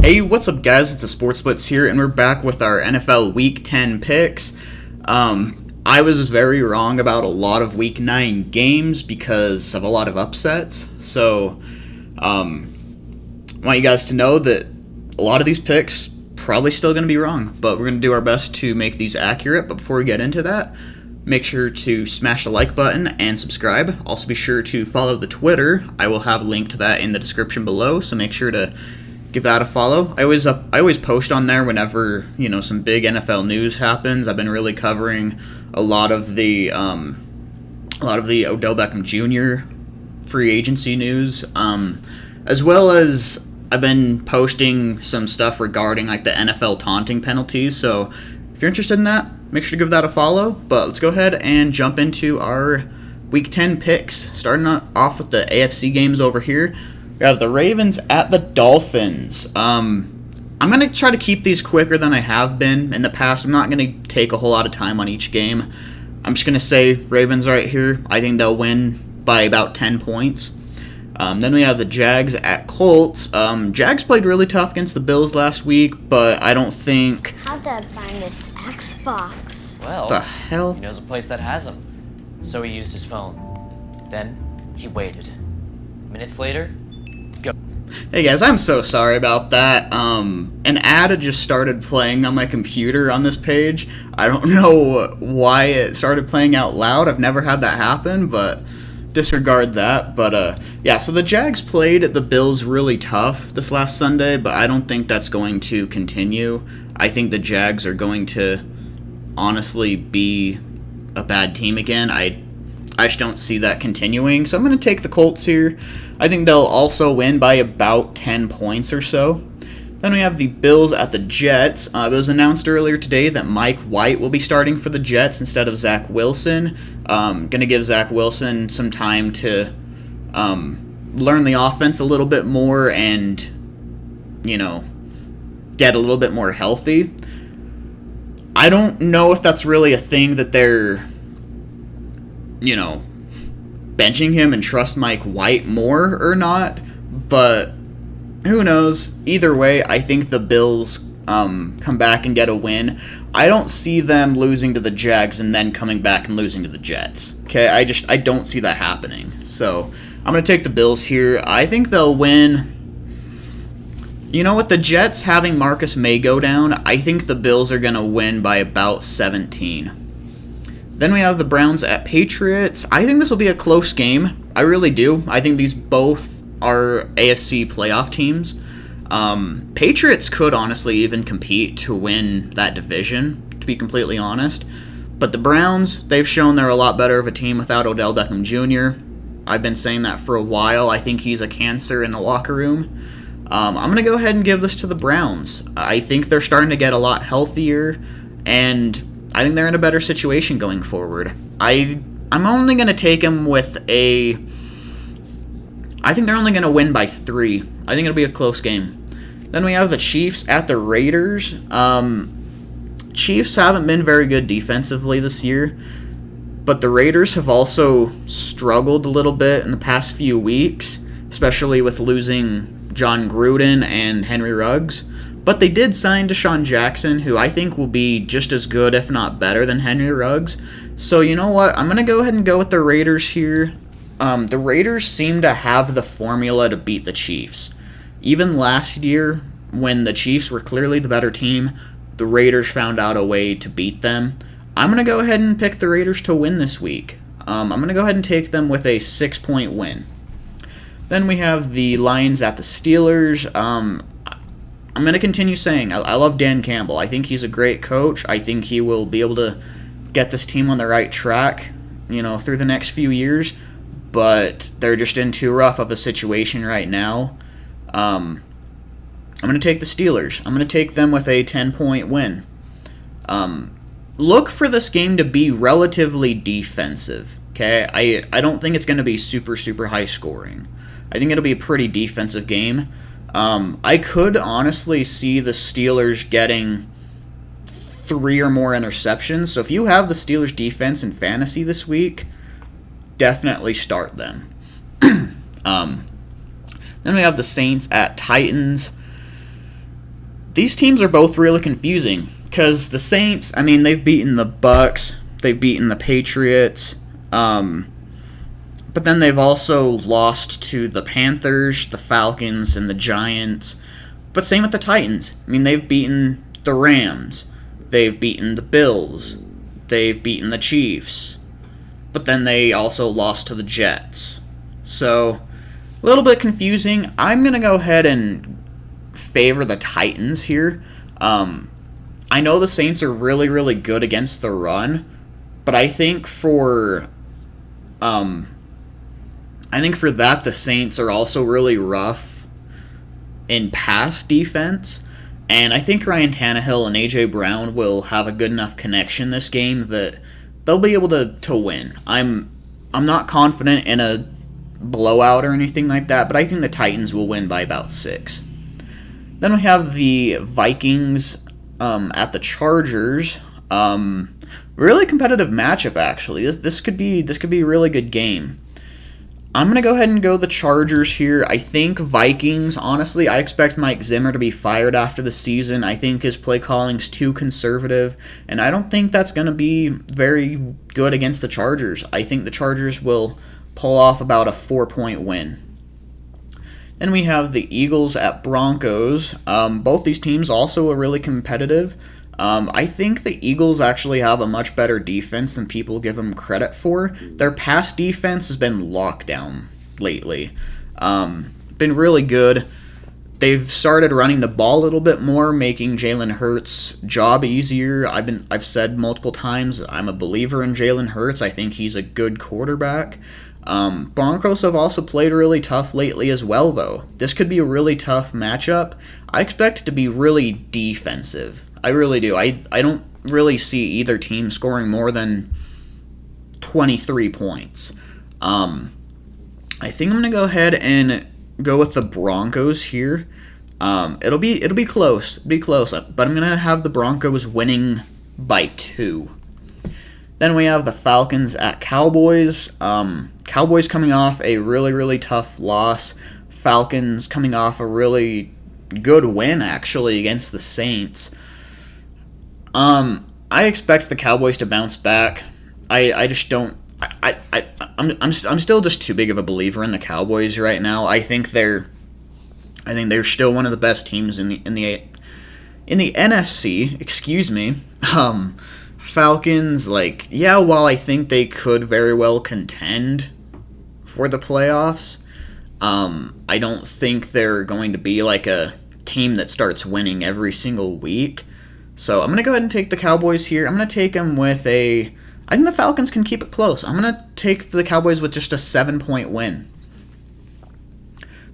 Hey, what's up, guys? It's the Sports Blitz here, and we're back with our NFL Week 10 picks. I was very wrong about a lot of Week 9 games because of a lot of upsets. So, I want you guys to know that a lot of these picks probably still going to be wrong, but we're going to do our best to make these accurate. But before we get into that, make sure to smash the like button and subscribe. Also, be sure to follow the Twitter. I will have a link to that in the description below, so make sure to give that a follow. I always post on there whenever some big NFL news happens. I've been really covering a lot of the Odell Beckham Jr. free agency news, as well as I've been posting some stuff regarding like the NFL taunting penalties. So if you're interested in that, make sure to give that a follow. But let's go ahead and jump into our Week 10 picks. Starting off with the AFC games over here. We have the Ravens at the Dolphins. I'm going to try to keep these quicker than I have been in the past. I'm not going to take a whole lot of time on each game. I'm just going to say Ravens right here. I think they'll win by about 10 points. Then we have the Jags at Colts. Jags played really tough against the Bills last week, but I don't think... How'd that find this Xbox? Well, the hell? He knows a place that has him. So he used his phone. Then he waited. Minutes later, go. Hey guys, I'm so sorry about that. An ad had just started playing on my computer on this page. I don't know why it started playing out loud. I've never had that happen, but disregard that. But yeah, so the Jags played the Bills really tough this last Sunday, but I don't think that's going to continue. I think the Jags are going to honestly be a bad team again. I just don't see that continuing. So I'm going to take the Colts here. I think they'll also win by about 10 points or so. Then we have the Bills at the Jets. It was announced earlier today that Mike White will be starting for the Jets instead of Zach Wilson. Going to give Zach Wilson some time to learn the offense a little bit more and, get a little bit more healthy. I don't know if that's really a thing that they're benching him and trust Mike White more or not, but who knows? Either way, I think the Bills come back and get a win. I don't see them losing to the Jags and then coming back and losing to the Jets. Okay, I don't see that happening. So I'm going to take the Bills here. I think they'll win. With the Jets having Marcus May go down, I think the Bills are going to win by about 17. Then we have the Browns at Patriots. I think this will be a close game. I really do. I think these both are AFC playoff teams. Patriots could honestly even compete to win that division, to be completely honest. But the Browns, they've shown they're a lot better of a team without Odell Beckham Jr. I've been saying that for a while. I think he's a cancer in the locker room. I'm going to go ahead and give this to the Browns. I think they're starting to get a lot healthier, and I think they're in a better situation going forward. I'm only going to take them with I think they're only going to win by 3. I think it'll be a close game. Then we have the Chiefs at the Raiders. Chiefs haven't been very good defensively this year, but the Raiders have also struggled a little bit in the past few weeks, especially with losing John Gruden and Henry Ruggs. But they did sign Deshaun Jackson, who I think will be just as good, if not better, than Henry Ruggs. So you know what? I'm going to go ahead and go with the Raiders here. The Raiders seem to have the formula to beat the Chiefs. Even last year, when the Chiefs were clearly the better team, the Raiders found out a way to beat them. I'm going to go ahead and pick the Raiders to win this week. I'm going to go ahead and take them with a 6-point win. Then we have the Lions at the Steelers. I'm going to continue saying I love Dan Campbell. I think he's a great coach. I think he will be able to get this team on the right track, through the next few years. But they're just in too rough of a situation right now. I'm going to take the Steelers. I'm going to take them with a 10-point win. Look for this game to be relatively defensive. Okay, I don't think it's going to be super, super high scoring. I think it'll be a pretty defensive game. I could honestly see the Steelers getting 3 or more interceptions. So if you have the Steelers defense in fantasy this week, definitely start them. Then we have the Saints at Titans. these teams are both really confusing because the Saints, I mean, they've beaten the Bucks, they've beaten the Patriots, but then they've also lost to the Panthers, the Falcons, and the Giants. But same with the Titans. I mean, they've beaten the Rams, they've beaten the Bills, they've beaten the Chiefs, but then they also lost to the Jets. So, a little bit confusing. I'm going to go ahead and favor the Titans here. I know the Saints are really, really good against the run, but I think for that the Saints are also really rough in pass defense, and I think Ryan Tannehill and AJ Brown will have a good enough connection this game that they'll be able to win. I'm not confident in a blowout or anything like that, but I think the Titans will win by about 6. Then we have the Vikings at the Chargers. Really competitive matchup, actually. This could be a really good game. I'm going to go ahead and go the Chargers here. I think Vikings, honestly, I expect Mike Zimmer to be fired after the season. I think his play calling's too conservative, and I don't think that's going to be very good against the Chargers. I think the Chargers will pull off about a 4-point win. Then we have the Eagles at Broncos. Both these teams also are really competitive. I think the Eagles actually have a much better defense than people give them credit for. Their pass defense has been locked down lately. Been really good. They've started running the ball a little bit more, making Jalen Hurts' job easier. I've said multiple times I'm a believer in Jalen Hurts. I think he's a good quarterback. Broncos have also played really tough lately as well, though. This could be a really tough matchup. I expect it to be really defensive. I really do. I don't really see either team scoring more than 23 points. I think I'm going to go ahead and go with the Broncos here. It'll be close. But I'm going to have the Broncos winning by 2. Then we have the Falcons at Cowboys. Cowboys coming off a really, really tough loss. Falcons coming off a really good win, actually, against the Saints. I expect the Cowboys to bounce back. I just don't. I'm still just too big of a believer in the Cowboys right now. I think they're still one of the best teams in the NFC. Excuse me. Falcons, while I think they could very well contend for the playoffs, I don't think they're going to be like a team that starts winning every single week. So I'm going to go ahead and take the Cowboys here. I'm going to take them with I think the Falcons can keep it close. I'm going to take the Cowboys with just a 7-point win.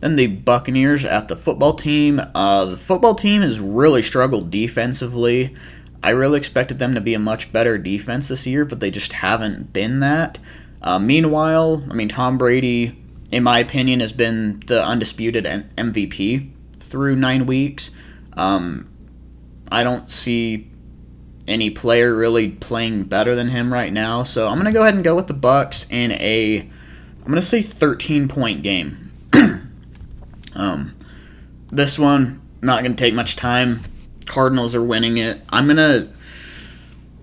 Then the Buccaneers at the football team. The football team has really struggled defensively. I really expected them to be a much better defense this year, but they just haven't been that. Meanwhile, Tom Brady, in my opinion, has been the undisputed MVP through 9 weeks. I don't see any player really playing better than him right now, so I'm going to go ahead and go with the Bucs in I'm going to say 13-point game. This one, not going to take much time. Cardinals are winning it.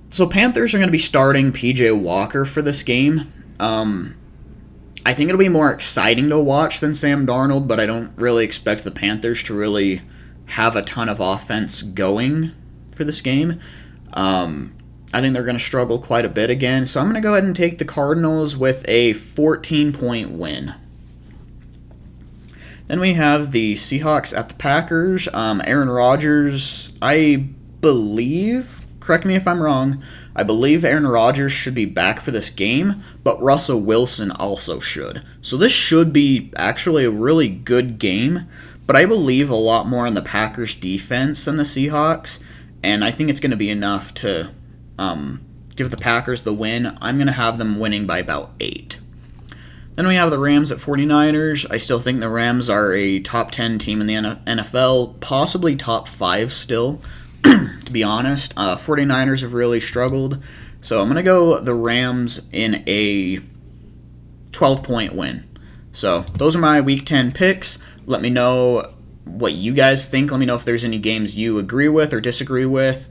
So Panthers are going to be starting PJ Walker for this game. I think it'll be more exciting to watch than Sam Darnold, but I don't really expect the Panthers to really have a ton of offense going for this game. I think they're going to struggle quite a bit again, so I'm going to go ahead and take the Cardinals with a 14-point win. Then we have the Seahawks at the Packers. Aaron Rodgers, I believe, correct me if I'm wrong, I believe Aaron Rodgers should be back for this game, but Russell Wilson also should. So this should be actually a really good game, but I believe a lot more in the Packers defense than the Seahawks, and I think it's going to be enough to give the Packers the win. I'm going to have them winning by about 8. Then we have the Rams at 49ers. I still think the Rams are a top 10 team in the NFL, possibly top 5 still, to be honest. 49ers have really struggled, so I'm going to go the Rams in a 12-point win. So those are my Week 10 picks. Let me know what you guys think. Let me know if there's any games you agree with or disagree with.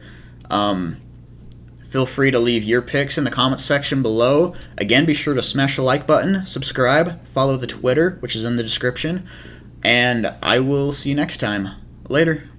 Feel free to leave your picks in the comments section below. Again, be sure to smash the like button, subscribe, follow the Twitter, which is in the description, and I will see you next time. Later.